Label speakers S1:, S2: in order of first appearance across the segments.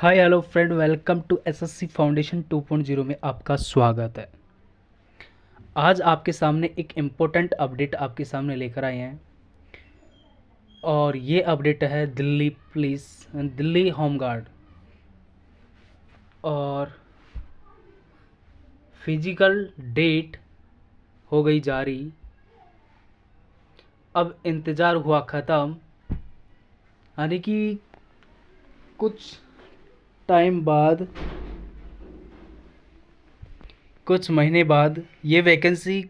S1: Hi hello friend, welcome to SSC foundation 2.0 में आपका स्वागत है। आज आपके सामने एक इम्पोर्टेंट अपडेट आपके सामने लेकर आए हैं और ये अपडेट है Delhi police, Delhi home guard और फिजिकल डेट हो गई जारी। अब इंतज़ार हुआ ख़त्म, यानी कि कुछ टाइम बाद, कुछ महीने बाद ये वैकेंसी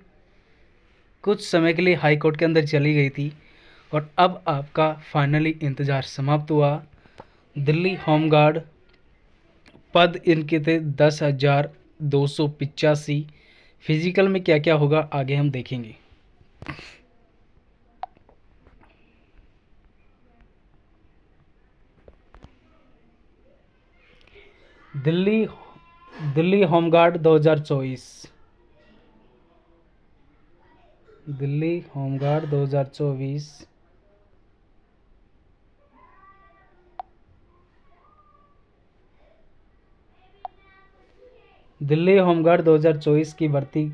S1: कुछ समय के लिए हाई कोर्ट के अंदर चली गई थी और अब आपका फाइनली इंतज़ार समाप्त हुआ। दिल्ली होम गार्ड पद इनके थे 10,285। फिजिकल में क्या क्या होगा आगे हम देखेंगे। Delhi Delhi home guard 2024, Delhi home guard 2024। Delhi home guard 2024 की भर्ती,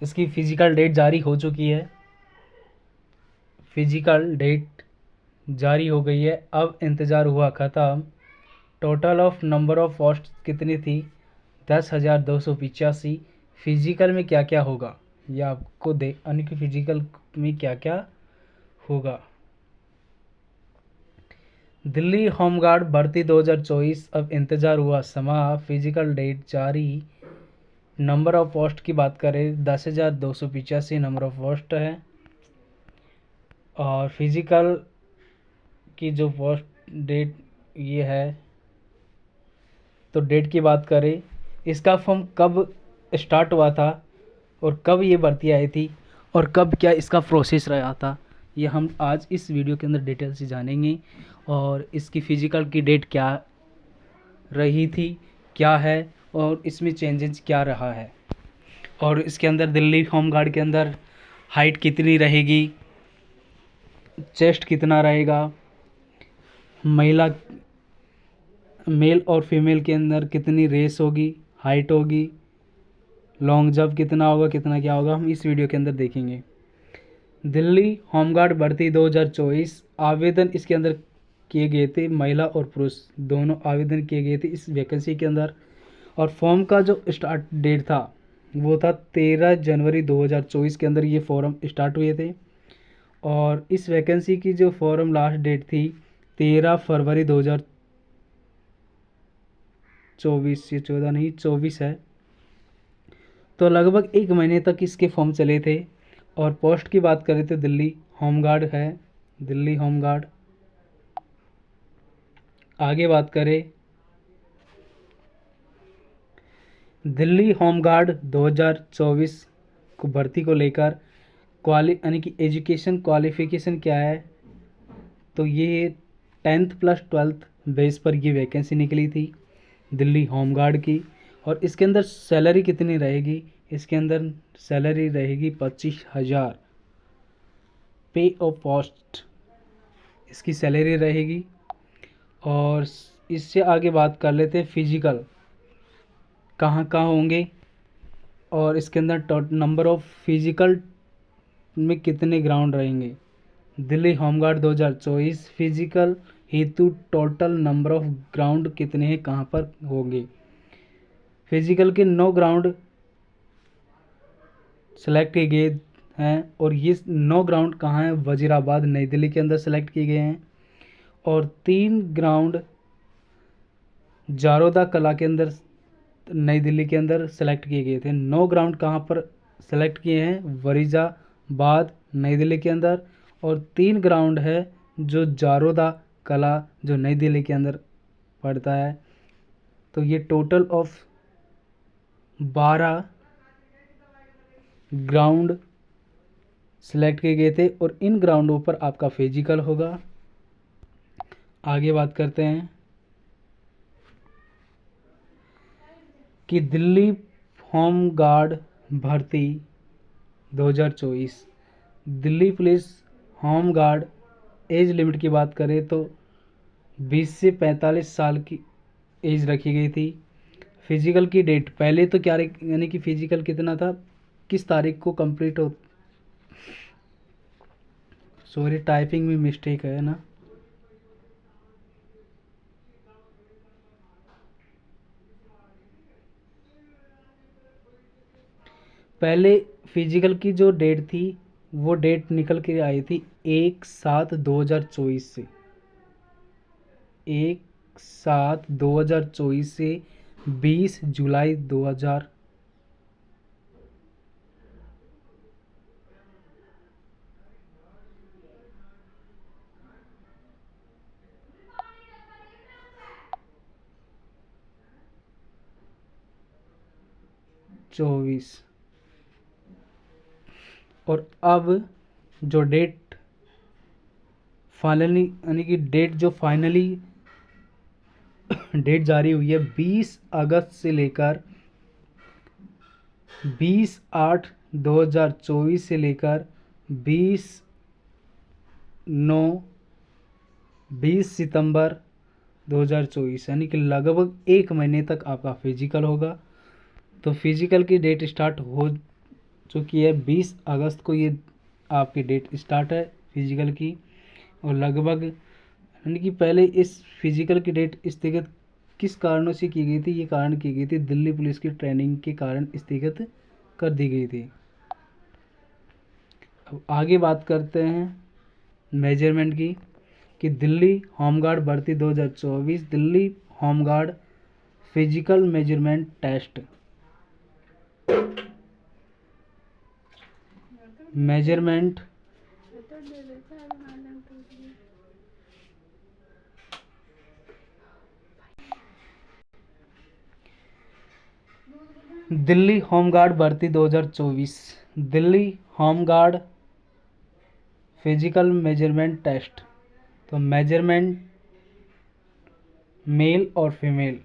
S1: इसकी फिजिकल डेट जारी हो चुकी है। फिजिकल डेट जारी हो गई है, अब इंतज़ार हुआ ख़त्म। Total of number of post कितनी थी? 10,285। फिजिकल में क्या क्या होगा ये आपको दे, यानी कि फिजिकल में क्या क्या होगा। दिल्ली होमगार्ड भर्ती 2024, अब इंतज़ार हुआ समाप्त। फिजिकल डेट जारी। नंबर ऑफ पोस्ट की बात करें 10,285 नंबर ऑफ पोस्ट है और फिजिकल की जो पोस्ट डेट ये है। तो डेट की बात करें, इसका फॉर्म कब स्टार्ट हुआ था और कब ये भर्ती आई थी और कब क्या इसका प्रोसेस रहा था, ये हम आज इस वीडियो के अंदर डिटेल से जानेंगे। और इसकी फ़िज़िकल की डेट क्या रही थी, क्या है और इसमें चेंजेस क्या रहा है, और इसके अंदर दिल्ली होम गार्ड के अंदर हाइट कितनी रहेगी, चेस्ट कितना रहेगा, महिला मेल और फीमेल के अंदर कितनी रेस होगी, हाइट होगी, लॉन्ग जंप कितना होगा, कितना क्या होगा, हम इस वीडियो के अंदर देखेंगे। दिल्ली होमगार्ड भर्ती 2024 आवेदन इसके अंदर किए गए थे, महिला और पुरुष दोनों आवेदन किए गए थे इस वैकेंसी के अंदर। और फॉर्म का जो स्टार्ट डेट था वो था 13 जनवरी 2024 के अंदर ये फॉर्म स्टार्ट हुए थे। और इस वैकेंसी की जो फॉर्म लास्ट डेट थी 13 फरवरी 2024, ये 14 नहीं 24 है। तो लगभग एक महीने तक इसके फॉर्म चले थे। और पोस्ट की बात करें तो दिल्ली होम गार्ड है, दिल्ली होम गार्ड। आगे बात करें, दिल्ली होम गार्ड 2024 को भर्ती को लेकर यानी कि एजुकेशन क्वालिफिकेशन क्या है, तो ये 10th प्लस 12th बेस पर ये वैकेंसी निकली थी दिल्ली होम गार्ड की। और इसके अंदर सैलरी कितनी रहेगी? इसके अंदर सैलरी रहेगी 25,000 पे ऑफ पोस्ट इसकी सैलरी रहेगी। और इससे आगे बात कर लेते हैं फिजिकल कहाँ कहाँ होंगे और इसके अंदर नंबर ऑफ फिजिकल में कितने ग्राउंड रहेंगे। दिल्ली होमगार्ड 2024 फिजिकल हेतु टोटल नंबर ऑफ ग्राउंड कितने हैं, कहाँ पर होंगे। फिजिकल के 9 ग्राउंड सेलेक्ट किए गए हैं और ये 9 ग्राउंड कहाँ हैं? वजीराबाद नई दिल्ली के अंदर सेलेक्ट किए गए हैं। और 3 ग्राउंड जारोदा कला के अंदर नई दिल्ली के अंदर सेलेक्ट किए गए थे। 9 ग्राउंड कहाँ पर सेलेक्ट किए हैं? वरीजाबाद नई दिल्ली के अंदर। और 3 ग्राउंड है जो जारोदा कला जो नई दिल्ली के अंदर पड़ता है। तो ये टोटल ऑफ 12 ग्राउंड सेलेक्ट किए गए थे और इन ग्राउंडों पर आपका फिजिकल होगा। आगे बात करते हैं कि दिल्ली होम गार्ड भर्ती 2024 Delhi police home guard age limit की बात करें तो 20 से 45 साल की एज रखी गई थी। फिजिकल की डेट पहले तो क्या यानी कि फिजिकल कितना था, किस तारीख को कंप्लीट हो, सॉरी टाइपिंग में मिस्टेक है ना। पहले फिजिकल की जो डेट थी वो डेट निकल के आई थी 1/7/2024 से, 1/7/2024 से 20 जुलाई 2024। और अब जो डेट फाइनली यानी कि डेट जो फाइनली डेट जारी हुई है 20 अगस्त से लेकर 20/8/2024 से लेकर 20/9 20 सितंबर 2024 यानी कि लगभग 1 महीने तक आपका फिजिकल होगा। तो फिजिकल की डेट स्टार्ट हो चुकी है, 20 अगस्त को ये आपकी डेट स्टार्ट है फिजिकल की। और लगभग यानी कि पहले इस फिजिकल की डेट स्थगित किस कारणों से की गई थी, ये कारण की गई थी दिल्ली पुलिस की ट्रेनिंग के कारण स्थगित कर दी गई थी। अब आगे बात करते हैं मेजरमेंट की, कि दिल्ली होमगार्ड भर्ती 2024 Delhi home guard physical measurement test. Measurement Delhi home guard भर्ती 2024 Delhi home guard physical measurement test. तो मेजरमेंट मेल और फीमेल,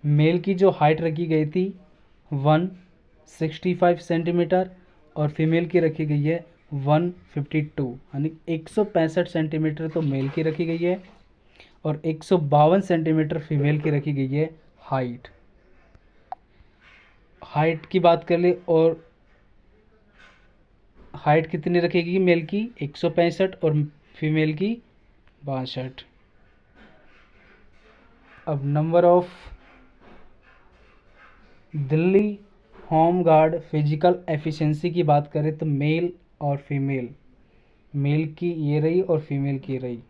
S1: मेल की जो हाइट रखी गई थी 165 सेंटीमीटर और फीमेल की रखी गई है 152 यानी 165 सेंटीमीटर तो मेल की रखी गई है और 152 सेंटीमीटर फीमेल की रखी गई है हाइट। हाइट की बात कर ले, और हाइट कितनी रखेगी मेल की 165 और फीमेल की 62। अब number of Delhi home guard physical efficiency की बात करें तो मेल और फीमेल, मेल की ये रही और फीमेल की रही।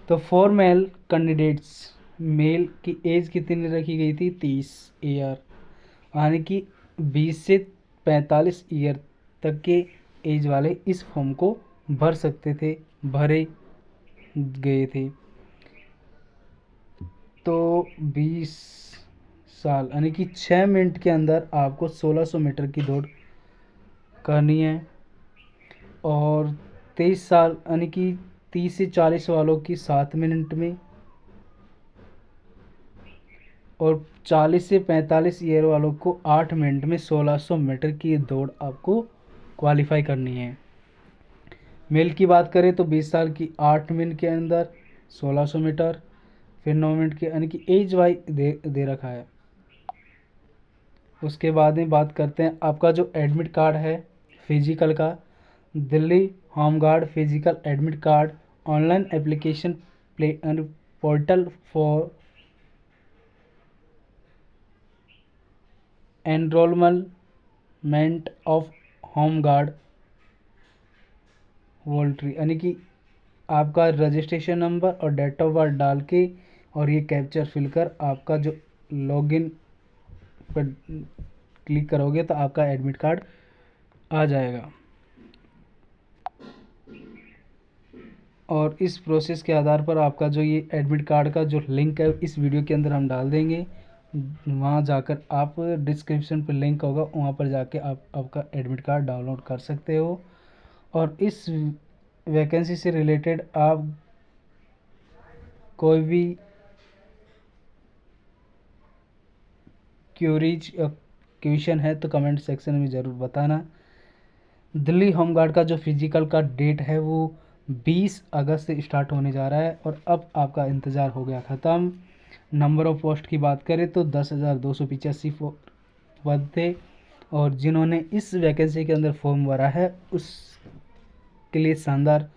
S1: तो फॉर मेल कैंडिडेट्स, मेल की एज कितनी रखी गई थी 30 ईयर, यानी कि 20 से 45 ईयर तक के एज वाले इस फॉर्म को भर सकते थे, भरे गए थे। तो 20 साल यानी कि 6 मिनट के अंदर आपको 1600 मीटर की दौड़ करनी है। और 23 साल यानी कि 30 से 40 वालों की 7 मिनट में, और 40 से 45 ईयर वालों को 8 मिनट में 1600 मीटर की दौड़ आपको क्वालिफाई करनी है। मेल की बात करें तो 20 साल की 8 मिनट के अंदर 1600 मीटर, फिर 9 मिनट के यानी कि एज वाइज दे रखा है। उसके बाद में बात करते हैं आपका जो एडमिट कार्ड है फिजिकल का, Delhi home guard physical admit card online application play portal for enrolment of home guard volunteers, यानी कि आपका रजिस्ट्रेशन नंबर और डेट ऑफ बर्थ डाल के और ये कैप्चर फिल कर आपका जो लॉगिन पर क्लिक करोगे तो आपका एडमिट कार्ड आ जाएगा। और इस प्रोसेस के आधार पर आपका जो ये एडमिट कार्ड का जो लिंक है इस वीडियो के अंदर हम डाल देंगे, वहाँ जाकर आप डिस्क्रिप्शन पर लिंक होगा, वहाँ पर जाके आप आपका एडमिट कार्ड डाउनलोड कर सकते हो। और इस वैकेंसी से रिलेटेड आप कोई भी क्यूरीज क्वेश्चन है तो कमेंट सेक्शन में ज़रूर बताना। दिल्ली होमगार्ड का जो फिजिकल का डेट है वो 20 अगस्त से स्टार्ट होने जा रहा है और अब आपका इंतज़ार हो गया ख़त्म। नंबर ऑफ़ पोस्ट की बात करें तो 10,285 पद थे और जिन्होंने इस वैकेंसी के अंदर फॉर्म भरा है उसके लिए शानदार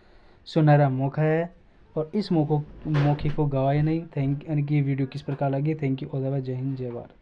S1: सुनहरा मौका है और इस मौके को गवाए नहीं। यानी कि वीडियो किस प्रकार लगी। Thank you. All the best. जय हिंद, जय भारत।